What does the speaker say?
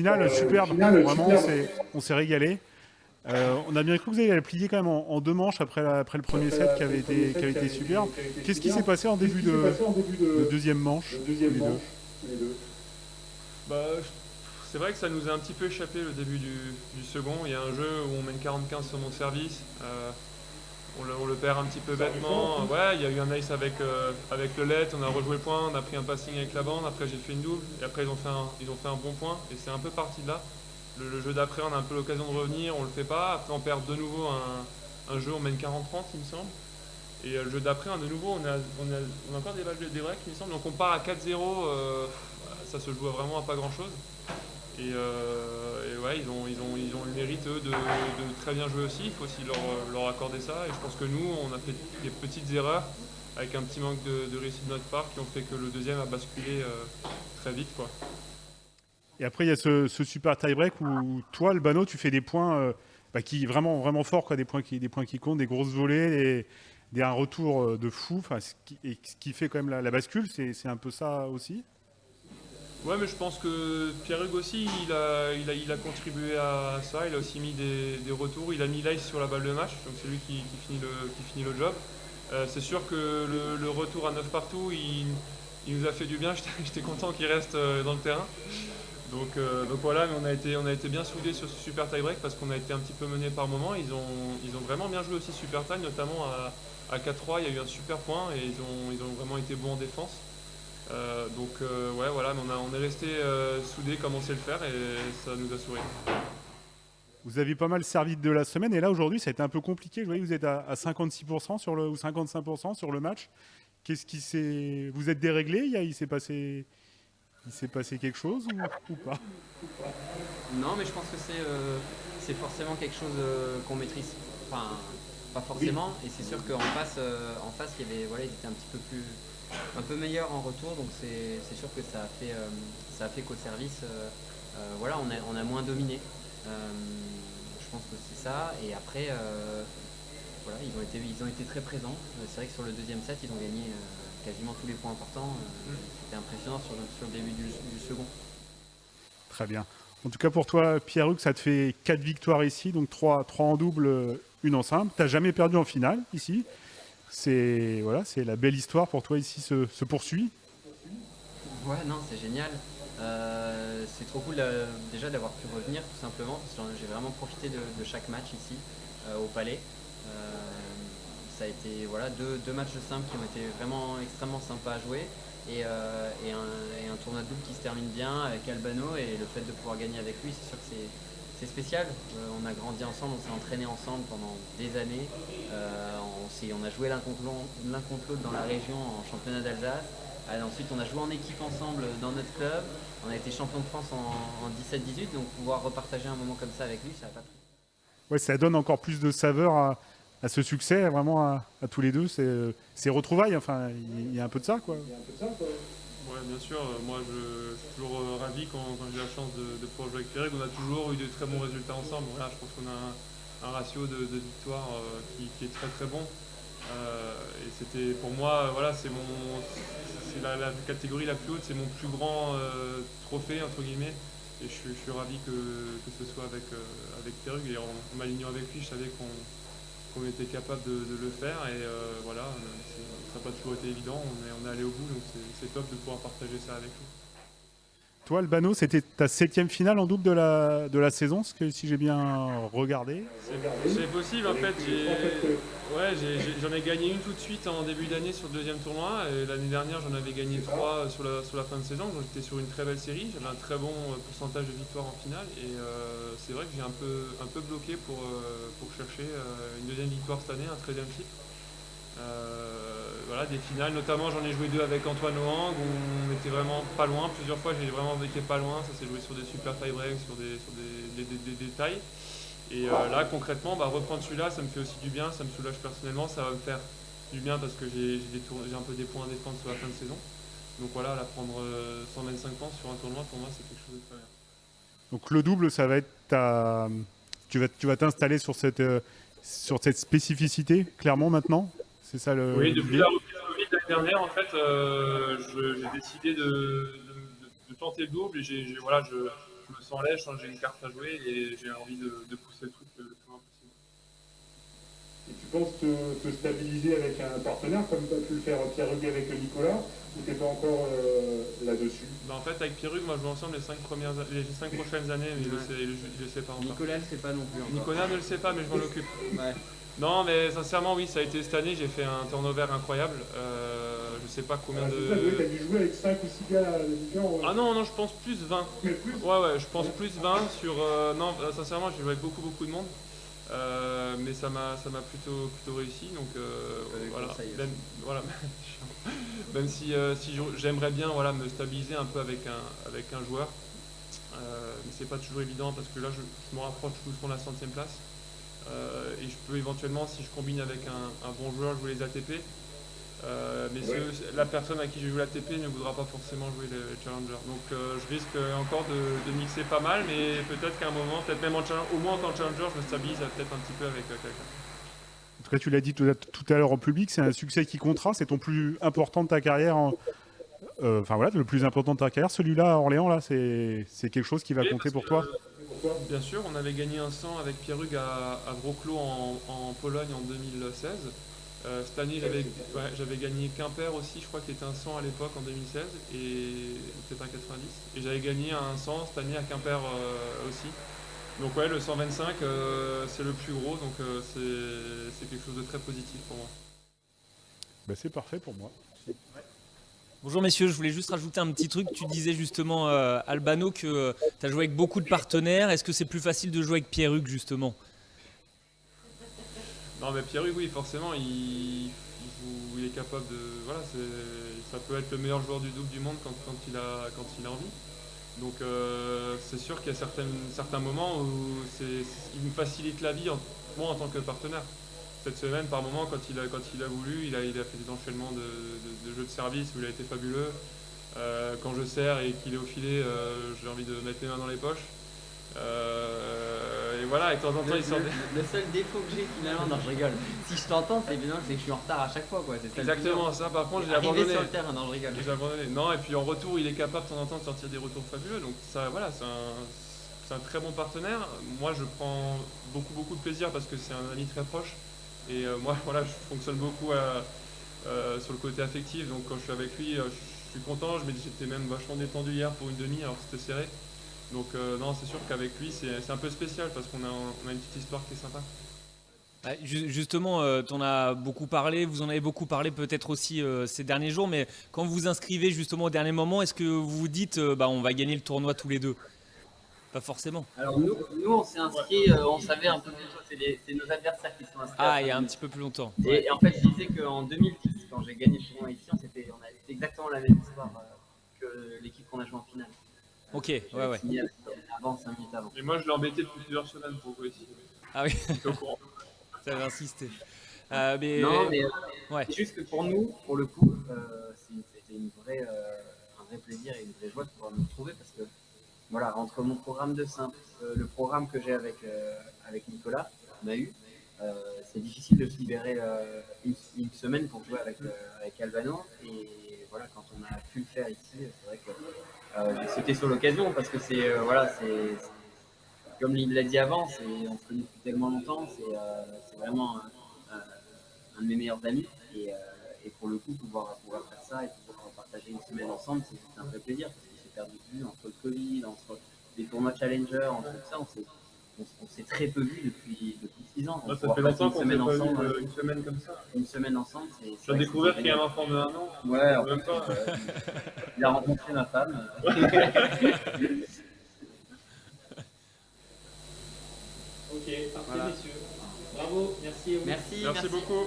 finale superbe, vraiment on s'est régalé. On a bien cru que vous alliez la plier quand même en deux manches après le premier set qui avait été superbe. Qu'est-ce qui s'est passé en début de deuxième manche, tous les deux? Bah, c'est vrai que ça nous a un petit peu échappé le début du second. Il y a un jeu où on mène 40-15 sur mon service. On le perd un petit peu bêtement. Ouais, il y a eu un ace avec le let, on a rejoué le point, on a pris un passing avec la bande, après j'ai fait une double, et après ils ont fait un bon point, et c'est un peu parti de là. Le jeu d'après, on a un peu l'occasion de revenir, on le fait pas. Après, on perd de nouveau un jeu, on mène 40-30, il me semble. Et le jeu d'après, de nouveau, on a encore des breaks, il me semble. Donc on part à 4-0, ça se joue vraiment à pas grand chose. Et ouais, ils ont le mérite, eux, de très bien jouer aussi. Il faut aussi leur accorder ça. Et je pense que nous, on a fait des petites erreurs avec un petit manque de réussite de notre part qui ont fait que le deuxième a basculé très vite, quoi. Et après, il y a ce super tie-break où toi, Albano, tu fais des points qui vraiment, vraiment forts, quoi, des points qui comptent, des grosses volées, un retour de fou. Ce qui fait quand même la bascule, c'est un peu ça aussi. Ouais, mais je pense que Pierre-Hugues aussi, il a contribué à ça. Il a aussi mis des retours. Il a mis l'ice sur la balle de match, donc c'est lui qui finit le job. C'est sûr que le retour à 9 partout, il nous a fait du bien. J'étais content qu'il reste dans le terrain. Donc voilà, mais on a été bien soudés sur ce super tie-break parce qu'on a été un petit peu menés par moment. Ils ont vraiment bien joué aussi super tie, notamment à 4-3. Il y a eu un super point et ils ont vraiment été bons en défense. Ouais, voilà, mais on est resté soudés comme on sait le faire et ça nous a souri. Vous avez pas mal servi de la semaine et là aujourd'hui ça a été un peu compliqué. Je voyais que vous êtes à 56% ou 55% sur le match. Qu'est-ce qui s'est. Vous êtes déréglé? Il s'est passé quelque chose ou pas? Non, mais je pense que c'est forcément quelque chose qu'on maîtrise. Enfin, pas forcément. Et c'est sûr en face, il y avait, voilà, ils étaient un peu meilleurs en retour. Donc c'est sûr que ça a fait qu'au service, voilà, on a moins dominé. Je pense que c'est ça. Et après, voilà, ils ont été très présents. C'est vrai que sur le deuxième set, ils ont gagné quasiment tous les points importants. C'était impressionnant sur le début du second. Très bien. En tout cas pour toi, Pierre-Hugues, ça te fait 4 victoires ici, donc 3 en double, une en simple. Tu n'as jamais perdu en finale ici. C'est la belle histoire pour toi ici se poursuit. Ouais, non, c'est génial. C'est trop cool déjà d'avoir pu revenir tout simplement, parce que j'ai vraiment profité de chaque match ici au Palais. Ça a été voilà, deux matchs de simple qui ont été vraiment extrêmement sympas à jouer et un tournoi de double qui se termine bien avec Albano et le fait de pouvoir gagner avec lui, c'est sûr que c'est spécial. On a grandi ensemble, on s'est entraîné ensemble pendant des années. On a joué l'un contre l'autre dans la région en championnat d'Alsace. Ensuite, on a joué en équipe ensemble dans notre club. On a été champion de France en 17-18, donc pouvoir repartager un moment comme ça avec lui, ça n'a pas pris. Ouais, ça donne encore plus de saveur à ce succès, vraiment à tous les deux. C'est retrouvailles, enfin, il y a un peu de ça, quoi. Ouais, bien sûr, moi je suis toujours ravi quand j'ai la chance de pouvoir jouer avec Pierre. On a toujours eu de très bons résultats ensemble. Voilà, je pense qu'on a un ratio de victoires qui est très très bon. Et c'était pour moi, voilà, c'est la catégorie la plus haute, c'est mon plus grand trophée entre guillemets. Et je suis ravi que ce soit avec Perug. Et en m'alignant avec lui, je savais qu'on était capable de le faire. Et voilà, ça n'a pas toujours été évident. On est allé au bout, donc c'est top de pouvoir partager ça avec lui. Toi, Albano, c'était ta 7e finale en double de la saison, si j'ai bien regardé. C'est possible en fait. J'en ai gagné une tout de suite en début d'année sur le deuxième tournoi. Et l'année dernière, j'en avais gagné trois sur la fin de saison. Donc j'étais sur une très belle série. J'avais un très bon pourcentage de victoires en finale. Et c'est vrai que j'ai un peu bloqué pour chercher une deuxième victoire cette année, un 13e titre. Voilà, des finales, notamment j'en ai joué deux avec Antoine Ohang où on était vraiment pas loin. Plusieurs fois j'ai vraiment été pas loin. Ça s'est joué sur des super tie-breaks, sur des détails. Et là, concrètement, reprendre celui-là, ça me fait aussi du bien, ça me soulage personnellement, ça va me faire du bien parce que j'ai un peu des points à défendre sur la fin de saison. Donc voilà, là, prendre 125 points sur un tournoi, pour moi, c'est quelque chose de très bien. Donc le double, ça va être tu vas t'installer sur cette spécificité, clairement, maintenant. C'est ça Oui, depuis l'idée. la reprise Covid l'année dernière, en fait, j'ai décidé de tenter le double et voilà, je me sens lèche quand j'ai une carte à jouer et j'ai envie de pousser le truc le plus loin possible. Et tu penses te stabiliser avec un partenaire comme tu as pu le faire Pierre-Hugues avec Nicolas, ou tu n'es pas encore là-dessus? Bah, en fait, avec Pierre-Hugues, moi je joue ensemble les 5 prochaines années, mais il le sait pas encore. Nicolas ne le sait pas non plus encore. Nicolas ne le sait pas, mais je m'en occupe. Ouais. Non, mais sincèrement, oui, ça a été cette année, j'ai fait un turnover incroyable. Je sais pas combien de. Tu as dû jouer avec 5 ou 6 gars différents. Ah non, je pense plus 20. Mais plus. Ouais, je pense plus 20 sur. Non, sincèrement, j'ai joué avec beaucoup de monde. Mais ça m'a plutôt réussi. Donc voilà. Voilà. Même si j'aimerais bien me stabiliser un peu avec un joueur. Mais c'est pas toujours évident parce que là, je me rapproche doucement de la 100e place. Et je peux éventuellement, si je combine avec un bon joueur, jouer les ATP. Mais la personne à qui je joue l'ATP ne voudra pas forcément jouer le Challenger. Donc je risque encore de mixer pas mal, mais peut-être qu'à un moment, peut-être même au moins en tant que Challenger, je me stabilise peut-être un petit peu avec quelqu'un. En tout cas, tu l'as dit tout à l'heure en public, c'est un succès qui comptera, c'est ton plus important de ta carrière. Enfin voilà, le plus important de ta carrière, celui-là à Orléans, là, c'est quelque chose qui va compter pour toi. Bien sûr, on avait gagné un 100 avec Pierre-Hugues à Wrocław en Pologne en 2016. Cette année, j'avais gagné Quimper aussi, je crois qu'il était un 100 à l'époque en 2016, et peut-être un 90. Et j'avais gagné un 100 cette année à Quimper aussi. Donc ouais, le 125, c'est le plus gros, donc c'est quelque chose de très positif pour moi. Bah, c'est parfait pour moi. Bonjour messieurs, je voulais juste rajouter un petit truc. Tu disais justement, Albano, que tu as joué avec beaucoup de partenaires. Est-ce que c'est plus facile de jouer avec Pierre-Hugues justement? Non, mais Pierre-Hugues, oui, forcément, il est capable de. Voilà, ça peut être le meilleur joueur du double du monde quand il a envie. Donc c'est sûr qu'il y a certains moments où il me facilite la vie, moi en tant que partenaire. Cette semaine, par moment, quand il a voulu, il a fait des enchaînements de jeux de service où il a été fabuleux. Quand je sers et qu'il est au filet, j'ai envie de mettre les mains dans les poches. Et voilà, et de temps en temps, il sort le seul défaut que j'ai finalement, non je rigole, si je t'entends c'est évident que je suis en retard à chaque fois quoi. C'est exactement ça, par contre j'ai arrivé abandonné. Sur le terrain, non je rigole. J'ai abandonné. Non, et puis en retour, il est capable de temps en temps de sortir des retours fabuleux, donc ça, voilà, c'est un très bon partenaire. Moi je prends beaucoup de plaisir parce que c'est un ami très proche, et moi voilà, je fonctionne beaucoup sur le côté affectif, donc quand je suis avec lui, je suis content, j'étais même vachement détendu hier pour une demi alors que c'était serré. Donc non, c'est sûr qu'avec lui, c'est un peu spécial parce qu'on a une petite histoire qui est sympa. Justement, tu en as beaucoup parlé, vous en avez beaucoup parlé peut-être aussi ces derniers jours, mais quand vous vous inscrivez justement au dernier moment, est-ce que vous vous dites on va gagner le tournoi tous les deux? Pas forcément. Alors nous on s'est inscrits, on savait un peu plus tôt, c'est nos adversaires qui sont inscrits. Ah, il y a un petit peu plus longtemps. Et en fait, je disais qu'en 2010, quand j'ai gagné le tournoi ici, on a fait exactement la même histoire que l'équipe qu'on a joué en finale. Ok, ouais. Avant, 5 minutes avant. Et moi, je l'ai embêté depuis plusieurs semaines pour jouer ici. Ah oui. J'étais au courant. Ça va insister. Non, mais c'est juste que pour nous, pour le coup, c'était un vrai plaisir et une vraie joie de pouvoir nous retrouver parce que, voilà, entre mon programme de simple, le programme que j'ai avec Nicolas, Mahu, c'est difficile de se libérer une semaine pour jouer avec Albano. Et voilà, quand on a pu le faire ici, c'est vrai que j'ai sauté sur l'occasion parce que c'est comme il l'a dit avant, on se connaît depuis tellement longtemps, c'est vraiment un de mes meilleurs amis et pour le coup pouvoir faire ça et pouvoir partager une semaine ensemble, c'est un vrai plaisir parce qu'on s'est perdu de vue entre le Covid, entre des tournois Challenger, entre tout ça, on s'est très peu vu depuis 6 ans. Ça fait longtemps qu'on s'est pas vu une semaine comme ça. Une semaine ensemble, c'est. J'ai découvert qu'il y a un enfant de 1 an. Ouais, même pas. Il a rencontré ma femme. Ok, parfait voilà. Messieurs. Bravo, merci. Merci beaucoup.